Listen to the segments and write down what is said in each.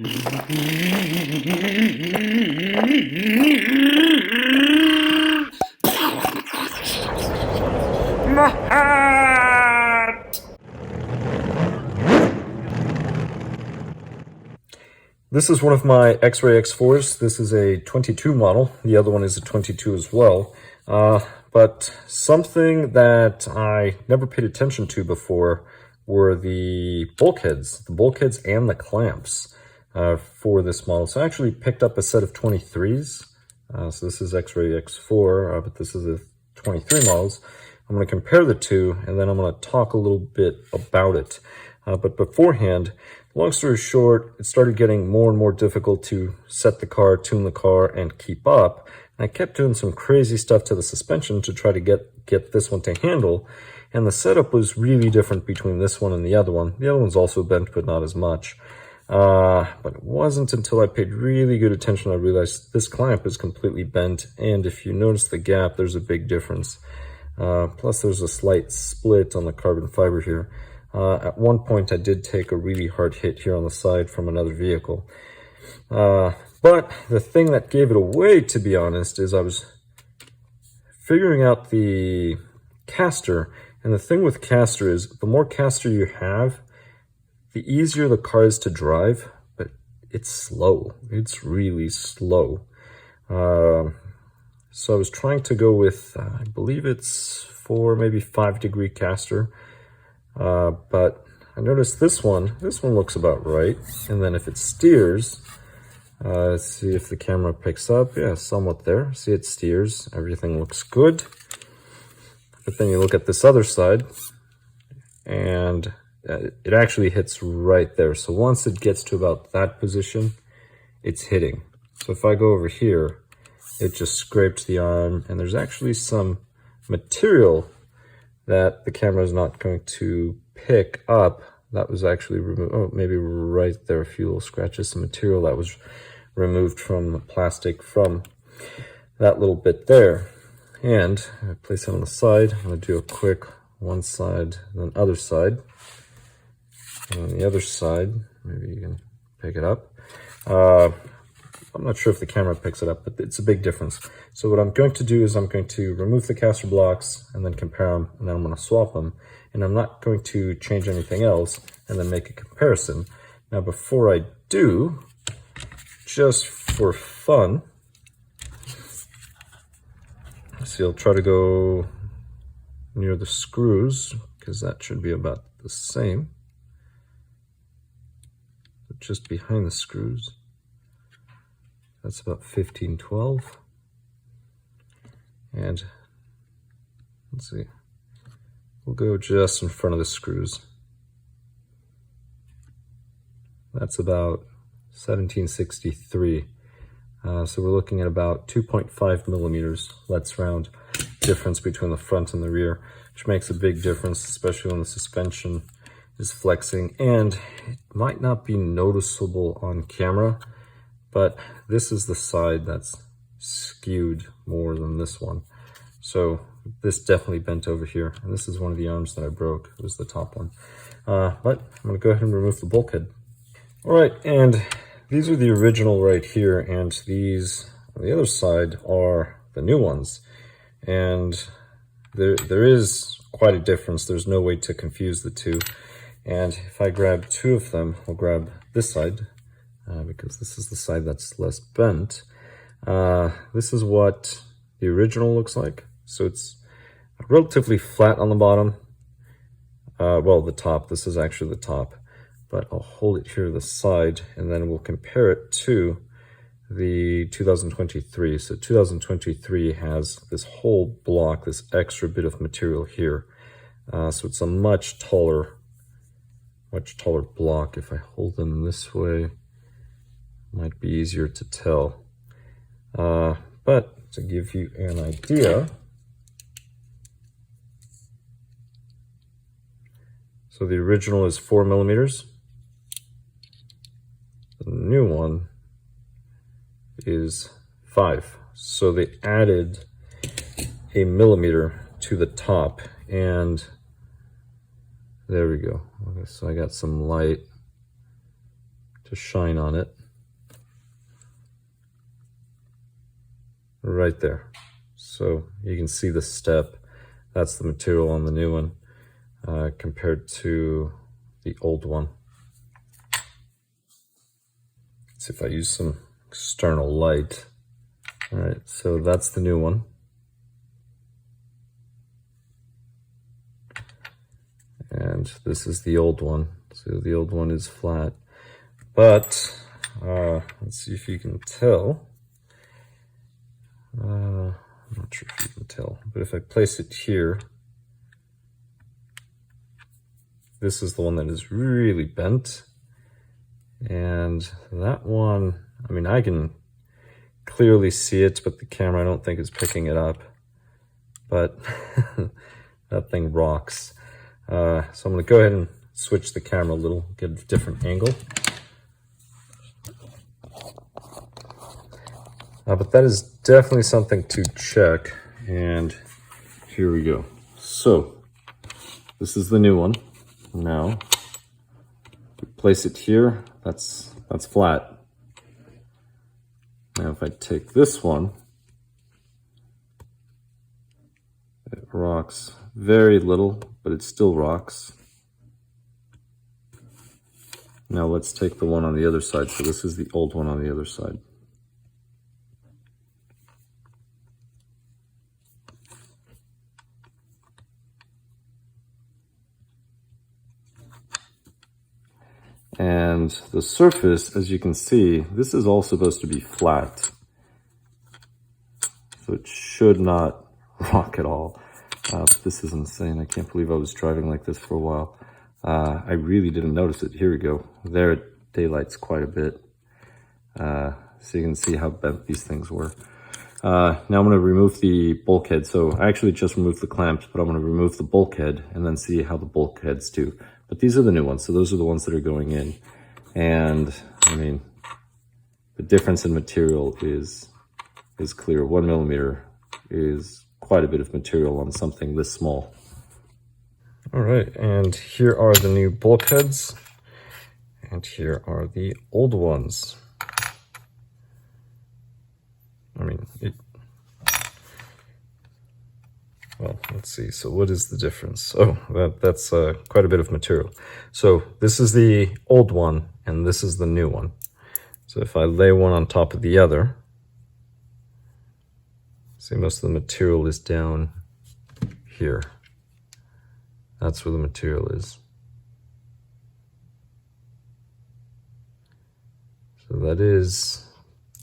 My hat! This is one of my Xray X4s. This is a 22 model. The other one is a 22 as well. But something that I never paid attention to before were the bulkheads and the clamps for this model. So I actually picked up a set of 23s. So this is Xray X4, but this is a 23 models. I'm going to compare the two, and then I'm going to talk a little bit about it. But beforehand, long story short, it started getting more and more difficult to set the car, tune the car, and keep up. And I kept doing some crazy stuff to the suspension to try to get this one to handle. And the setup was really different between this one and the other one. The other one's also bent, but not as much. But it wasn't until I paid really good attention I realized this clamp is completely bent. And if you notice the gap, there's a big difference. Plus there's a slight split on the carbon fiber here. At one point I did take a really hard hit here on the side from another vehicle. But the thing that gave it away, to be honest, is I was figuring out the caster. And the thing with caster is the more caster you have, the easier the car is to drive, but it's slow. It's really slow. So I was trying to go with, I believe it's 4, maybe 5-degree caster. But I noticed this one looks about right. And then if it steers, let's see if the camera picks up. Yeah, somewhat there. See, it steers. Everything looks good. But then you look at this other side, and it actually hits right there. So once it gets to about that position, it's hitting. So if I go over here, it just scrapes the arm, and there's actually some material that the camera is not going to pick up. That was actually removed. Oh, maybe right there, a few little scratches. Some material that was removed from the plastic from that little bit there. And I place it on the side. I'm going to do a quick one side, then other side. And on the other side, maybe you can pick it up. I'm not sure if the camera picks it up, but it's a big difference. So what I'm going to do is I'm going to remove the caster blocks and then compare them, and then I'm going to swap them. And I'm not going to change anything else and then make a comparison. Now, before I do, just for fun, see, I'll try to go near the screws because that should be about the same. Just behind the screws. That's about 15, 12. And let's see, we'll go just in front of the screws. That's about 1763. So we're looking at about 2.5 millimeters, let's round, difference between the front and the rear, which makes a big difference, especially when the suspension is flexing. And it might not be noticeable on camera, but this is the side that's skewed more than this one. So this definitely bent over here. And this is one of the arms that I broke. It was the top one. But I'm going to go ahead and remove the bulkhead. All right, and these are the original right here, and these on the other side are the new ones. And there is quite a difference. There's no way to confuse the two. And if I grab two of them, I'll grab this side, because this is the side that's less bent. This is what the original looks like. So it's relatively flat on the bottom. Well, the top, this is actually the top. But I'll hold it here to the side, and then we'll compare it to the 2023. So 2023 has this whole block, this extra bit of material here. So it's a much taller block. If I hold them this way, it might be easier to tell. But to give you an idea, so the original is 4 millimeters. The new one is 5. So they added a millimeter to the top, and there we go. Okay, so I got some light to shine on it. Right there. So you can see the step. That's the material on the new one compared to the old one. Let's see if I use some external light. All right, so that's the new one. And this is the old one. So the old one is flat. But let's see if you can tell. I'm not sure if you can tell, but if I place it here, this is the one that is really bent. And that one, I mean, I can clearly see it, but the camera I don't think is picking it up. But that thing rocks. So I'm going to go ahead and switch the camera a little, get a different angle. But that is definitely something to check. And here we go. So this is the new one. Now, place it here. That's flat. Now if I take this one, it rocks very little, but it still rocks. Now let's take the one on the other side. So this is the old one on the other side. And the surface, as you can see, this is all supposed to be flat. So it should not rock at all. This is insane. I can't believe I was driving like this for a while. I really didn't notice it. Here we go. There it daylights quite a bit. So you can see how bent these things were. Now I'm going to remove the bulkhead. So I actually just removed the clamps, but I'm going to remove the bulkhead and then see how the bulkheads do. But these are the new ones. So those are the ones that are going in. And I mean, the difference in material is clear. 1 millimeter is quite a bit of material on something this small. All right, and here are the new bulkheads, and here are the old ones. I mean, well, let's see. So what is the difference? Oh, that's quite a bit of material. So this is the old one, and this is the new one. So if I lay one on top of the other, see, most of the material is down here. That's where the material is. So that is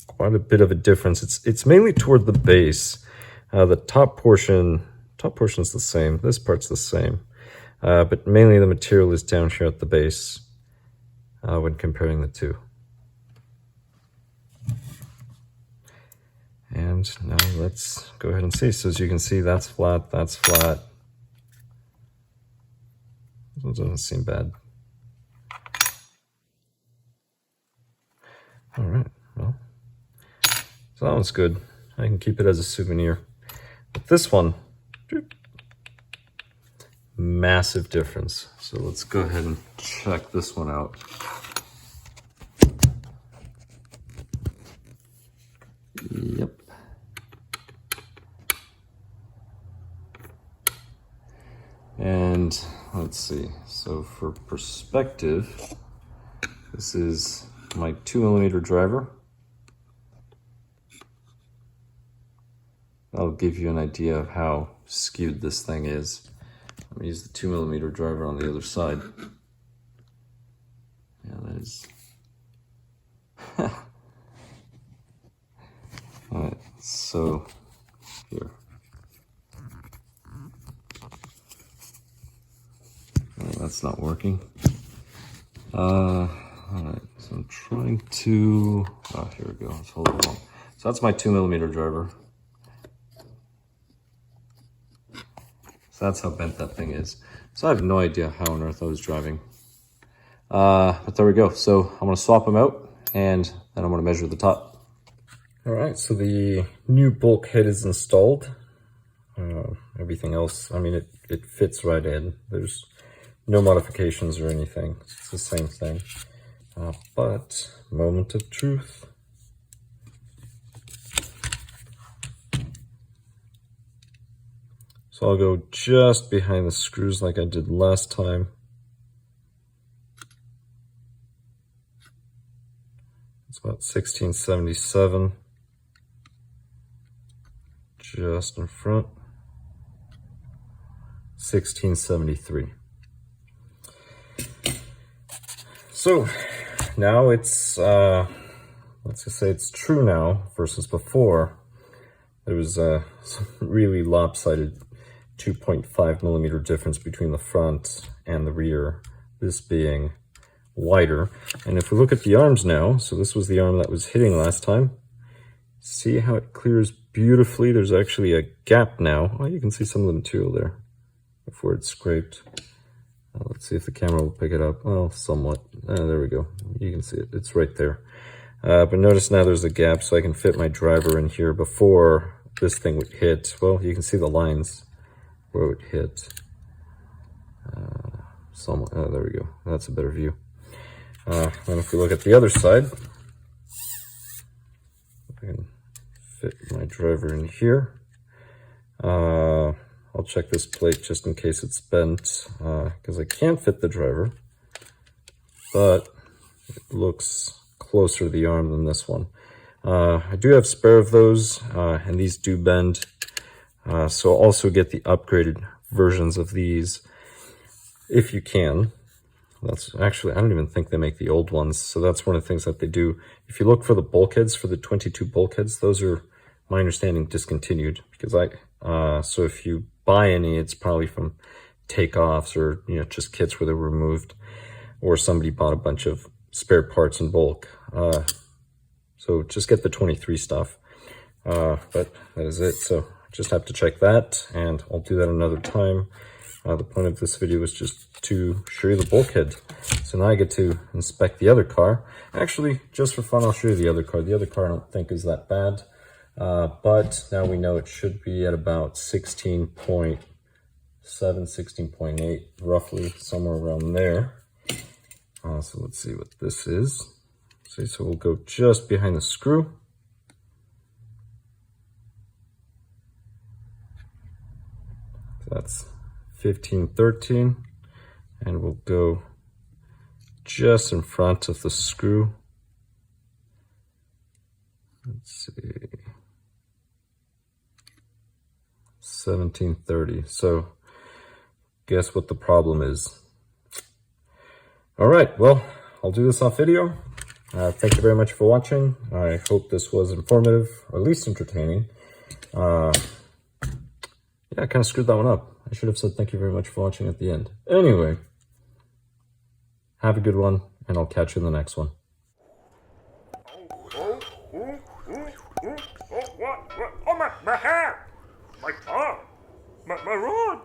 quite a bit of a difference. It's mainly toward the base. The top portion's the same. This part's the same. But mainly the material is down here at the base when comparing the two. And now let's go ahead and see. So as you can see, that's flat, that's flat. So it doesn't seem bad. All right, well, so that one's good. I can keep it as a souvenir. But this one, massive difference. So let's go ahead and check this one out. Yep. And let's see, so for perspective, this is my 2 millimeter driver. That'll give you an idea of how skewed this thing is. I'm gonna use the 2 millimeter driver on the other side. Yeah, that is. Alright, so here. That's not working. Alright, so I'm trying to, here we go, let's hold it on. So that's my 2 millimeter driver. So that's how bent that thing is. So I have no idea how on earth I was driving. But there we go. So I'm gonna swap them out and then I'm gonna measure the top. Alright, so the new bulkhead is installed. Everything else, I mean, it fits right in. There's no modifications or anything. It's the same thing. But, moment of truth. So I'll go just behind the screws like I did last time. It's about 1677. Just in front. 1673. So now it's, let's just say it's true now versus before. There was some really lopsided 2.5 millimeter difference between the front and the rear, this being wider. And if we look at the arms now, so this was the arm that was hitting last time. See how it clears beautifully? There's actually a gap now. Oh, you can see some of the material there before it's scraped. Let's see if the camera will pick it up. Well, somewhat. There we go. You can see it. It's right there. But notice now there's a gap, so I can fit my driver in here before this thing would hit. Well, you can see the lines where it would hit. Somewhat. Oh, there we go. That's a better view. And if we look at the other side, I can fit my driver in here. I'll check this plate just in case it's bent, because I can't fit the driver, but it looks closer to the arm than this one. I do have spare of those, and these do bend, so also get the upgraded versions of these if you can. That's actually, I don't even think they make the old ones, so that's one of the things that they do. If you look for the bulkheads, for the 22 bulkheads, those are, my understanding, discontinued, because so if you buy any, it's probably from takeoffs or, you know, just kits where they were removed, or somebody bought a bunch of spare parts in bulk. So just get the 23 stuff. But that is it. So just have to check that, and I'll do that another time. The point of this video was just to show you the bulkhead. So now I get to inspect the other car. Actually, just for fun, I'll show you the other car. The other car I don't think is that bad. But now we know it should be at about 16.7, 16.8, roughly, somewhere around there. So let's see what this is. See, so we'll go just behind the screw. So that's 15, 13, and we'll go just in front of the screw. Let's see. 1730. So guess what the problem is. All right, well, I'll do this off video. Thank you very much for watching. I hope this was informative, or at least entertaining. Yeah, I kind of screwed that one up. I should have said thank you very much for watching at the end. Anyway, have a good one, and I'll catch you in the next one. Oh, my hair! My arm! My rod!